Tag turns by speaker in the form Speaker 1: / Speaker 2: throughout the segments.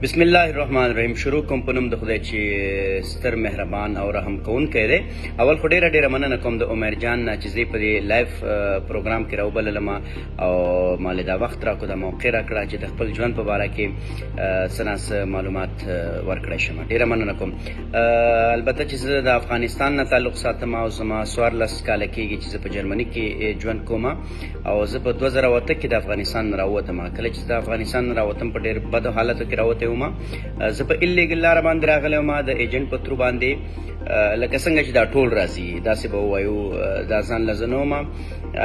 Speaker 1: بسم الله الرحمن الرحیم. شروع کوم په نوم د خدای چې ستر مهربان او رحم کوونکی دی. اول خو ډیره مننه کوم د عمر جان نه چې زه په دې لایف پروګرام کې راوبللم او مالې دا وخت راکړو، د موقع راکړه چې د خپل ژوند په باره کې څه معلومات ورکړی شم. ډیره مننه کوم. البته چې زه د افغانستان نه تعلق ساتم او زما 14 کاله کېږي چې زه په جرمني کې ژوند کوم او زه په 2008 کې د افغانستان نه راووتم. کله چې د افغانستان نه راووتم په ډېر بدو حالتو کې راوتی وم. زه په ایلیګل لاره باندې راغلی وم، د ایجنټ په ترو باندې، لکه څنګه چې دا ټول راځي داسې به ووایو. دا ځان له زه نه وم.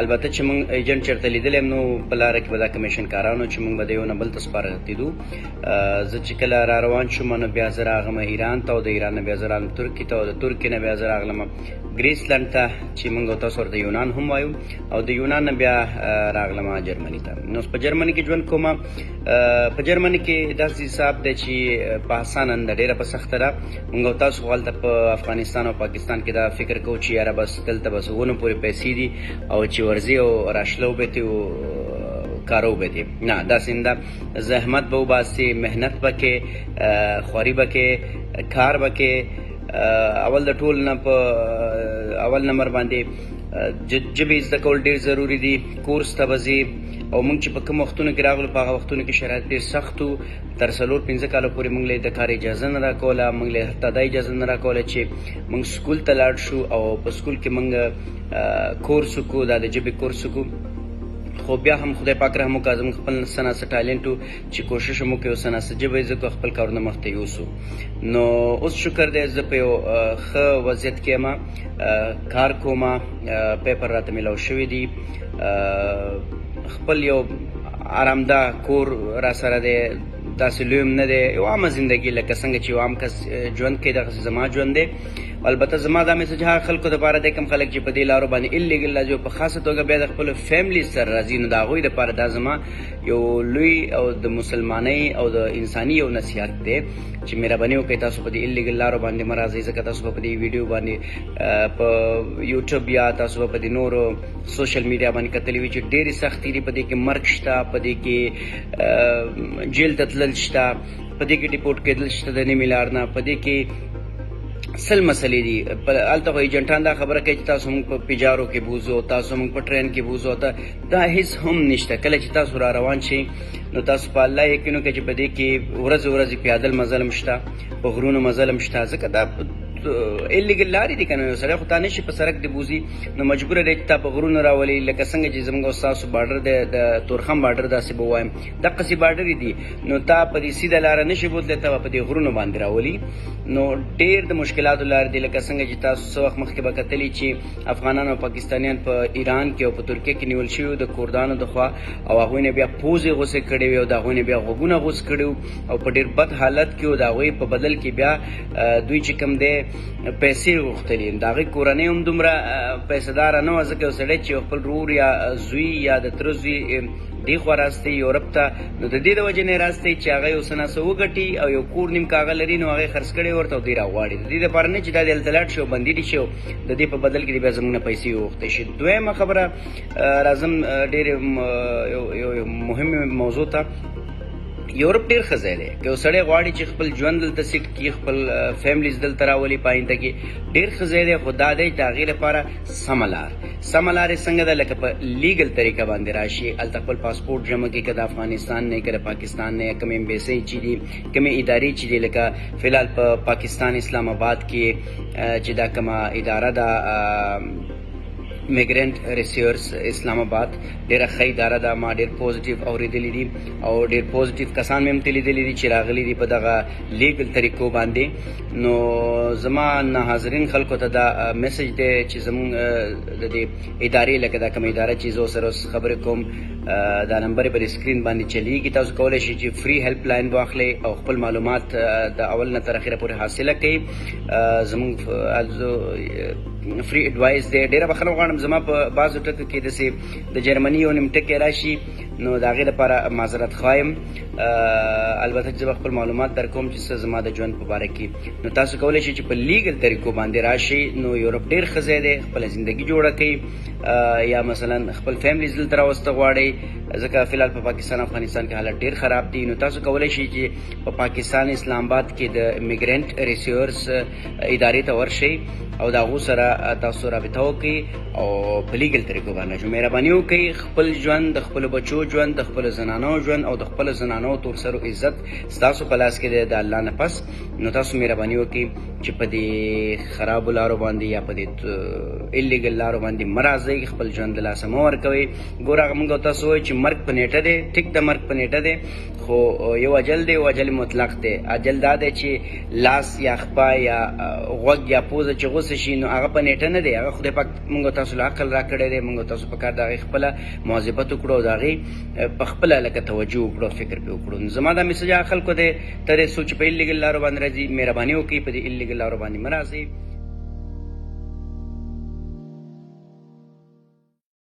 Speaker 1: البته چې موږ ایجنټ چېرته لیدلی یم نو په لاره کې به دا کمیشن کارانو چې موږ به د یو نه بل ته سپارښتېدو. زه چې کله را روان شوم نو بیا زه راغلم ایران ته، او د ایران نه بیا زه راغلم ترکي ته، او د ترکي نه بیا زه راغلم ګریسلنډ ته چې موږ تاسو ورته یونان هم وایو، او د یونان نه بیا راغلم جرمني ته. نو په جرمني کې ژوند کوم. په جرمني کې داسې حساب دی چې په اسانه نه ده، ډېره په سخته ده. موږ تاسو خو هلته په افغانستان او پاکستان کې دا فکر کوو چې یاره بس دلته بس ونو پورې پیسې دي او چې ورځي او راشله وبهتې او کارو وبهتې. نه، داسې نه ده. زحمت به وباسي، محنت به کې، خواري به کې، کار به کې. اول د ټول نه په اول نمبر باندې ژبې زده کول ډېر ضروري دي. کورس ته به ځي، او موږ چې په کوم وختونو کې راغلو په هغه وختونو کې شرایط ډېر سخت وو. تر 4-5 کاله پورې موږ له د کار اجازه نه راکوله، موږ له حتی دا اجازه نه راکوله چې موږ سکول ته لاړ شو، او په سکول کې موږ کورس وکړو، دا د ژبې کورس وکړو. خو بیا هم خدای پاک رحم وکړه، زموږ خپل څه ناڅه ټالنټ و چې کوشش هم وکړو څه ناڅه ژبه یې زده کړو، خپل کارونه مخته یوسو. نو اوس شکر دی زه په یو ښه وضعیت کې یم، کار کوم، پیپر راته میلاو شوي دي، خپل یو آرامده کور را سره دی، داسې لوی هم نه دی، یو عامه زندګي لکه څنګه چې یو عام کس ژوند کوي دغسې زما ژوند دی. البته زما دا میسج هغه خلکو دپاره دی کوم خلک چې په دې لارو باندې ایلیګل راځي او په خاصه توګه بیا د خپلو فیملی سره راځي، نو د هغوی دپاره دا زما یو لوی او د مسلمانۍ او د انساني یو نصیحت دی چې مهرباني وکړئ تاسو په دې ایلیګل لارو باندې مه راځئ، ځکه تاسو به په دې ویډیو باندې په یوټیوب یا تاسو به په دې نورو سوشل میډیا باندې کتلي وي چې ډېرې سختۍ دي. په دې کې مرګ شته، په دې کې جیل ته تلل شته، په دې کې ډیپورټ کېدل شته د نیمې لار نه، په دې کې سل مسلې دي. هلته خو ایجنټان دا خبره کوي چې تاسو موږ په پیجارو کې بوزو، تاسو موږ په ټرین کې بوزو، دا هیڅ هم نشته. کله چې تاسو را روان شئ نو تاسو په الله یقین وکړئ چې په دې کې ورځ پیادل مزل هم شته، په غرونو مزل هم شته، ځکه دا ایلیګل لارې دي که نه. سړی خو تا نشي په سړک دې بوځي، نو مجبوره دی چې تا په غرونو راولي، لکه څنګه چې زموږ او ستاسو بارډر دی د تورخم بارډر داسې به ووایم، دقسې بارډرې دي. نو تا په دې سیده لاره نشي بوتلی، ته به په دې غرونو باندې راولي. نو ډېر د مشکلاتو لارې دي، لکه څنګه چې تاسو څه وخت مخکې به کتلي چې افغانان او پاکستانیان په ایران کې او په ترکیه کې نیول شوي د کردانو د خوا، او هغوی نه بیا پوزې غوڅې کړې وې او د هغوی نه بیا غوږونه غوڅ کړي وو، او په ډېر بد حالت کې و. د هغوی په بدل کې بیا دوی چې کوم دی پیسې غوښتلې. د هغې کورنۍ هم دومره پیسهداره نه وه، ځکه یو سړی چې خپل ورور یا زوی یا د تره زوی دې خوا راستئ یورپ ته، نو د دې د وجې نه یې راستئ چې هغه یو څه ناڅه وګټي او یو کور نیم کاغه لري، نو هغه یې خرڅ کړی ورته او دوی راغواړي. د دې دپاره نه چې دا دې هلته لاړ شي او بندي دي شي او د دې په بدل کې دې بیا زموږ نه پیسې وغوښتی شي. دویمه خبره راځم ډېرې یو مهمه موضوع ته. یورپ ډېر ښه ځای دی. که یو سړی غواړي چې خپل ژوند دلته سیټ کړي، خپل فیملیز دلته راولي په آینده کې، ډېر ښه ځای دی. خو دا دی چې د هغې لپاره سمه لار یې څنګه ده، لکه په لیګل طریقه باندې راشي، هلته خپل پاسپورټ جمع کړي، که د افغانستان نه که د پاکستان نه، کومې امبیسۍ چې دي، کومې ادارې چې دي، لکه فلحال په پاکستان اسلام آباد کې چې دا کومه اداره ده میګرنټ ریسیورس اسلام آباد، ډېره ښه اداره ده. ما ډېر پوزیټیو اورېدلي دي او ډېر پوزیټیو کسان مې هم تلي دي چې راغلي دي په دغه لیګل طریقو باندې. نو زما ناحاضرین خلکو ته دا میسج دی چې زموږ د دې ادارې لکه دا کومه اداره چې زه ورسره اوس خبرې کوم، دا نمبر یې پر سکرین باندې چلیږي، تاسو کولی شئ چې فری هیلپ لاین واخلئ او خپل معلومات د اول نه تر اخره پورې حاصله کړئ. زموږ فری اډوایس دی. ډېره بخښنه غواړم زما په بعضو ټکو کې داسې د جرمني یو نیم ټکی راشي، نو د هغې لپاره معذرت خوایم. البته چې زه به خپل معلومات در کوم چې څه زما د ژوند په باره کې. نو تاسو کولی شئ چې په لیګل طریقو باندې راشئ. نو یورپ ډېر ښه ځای دی، خپله زندګي جوړه کوي، یا مثلا خپل فیملیز دلته راوسته غواړئ، ځکه فلحال په پاکستان افغانستان کې حالت ډېر خراب دي. نو تاسو کولی شئ چې په پاکستان اسلام آباد کې د میګرنټ ریسیورس ادارې ته ورشئ او د هغو سره تاسو رابطه وکړئ او په لیګل طریقو باندې مهرباني وکړئ. خپل ژوند، د خپلو بچو ژوند، د خپلو زنانو ژوند او د خپلو زنانو تور سرو عزت ستاسو په لاس کې دی د الله نه پس. نو تاسو مهرباني وکړئ چې په دې خرابو لارو باندې یا په دې الیګل لارو باندې مه راځئ، خپل ژوند د لاسه مه ورکوئ. ګوره هغه موږ تاسو وایو چې مرګ په نیټه دی، ټیک د مرګ په نیټه دی، خو یو اجل دی، یو اجل مطلق دی. اجل دا دی چې لاس یا خپه یا غوږ یا پوزه چې غوسه شي، نو هغه په نیټه نه دی، هغه خدای پاک موږ تاسو له عقل راکړی دی. موږ تاسو په کار د هغې خپله مواظبت وکړو او د هغې په خپله لکه توجه وکړو، فکر پرې وکړو. نو زما دا میسج هغه خلکو دی ته دې څوک چې په الیګل لارو باندې راځي، مهرباني وکړئ په دې الیګل لارو باندې مه راځئ.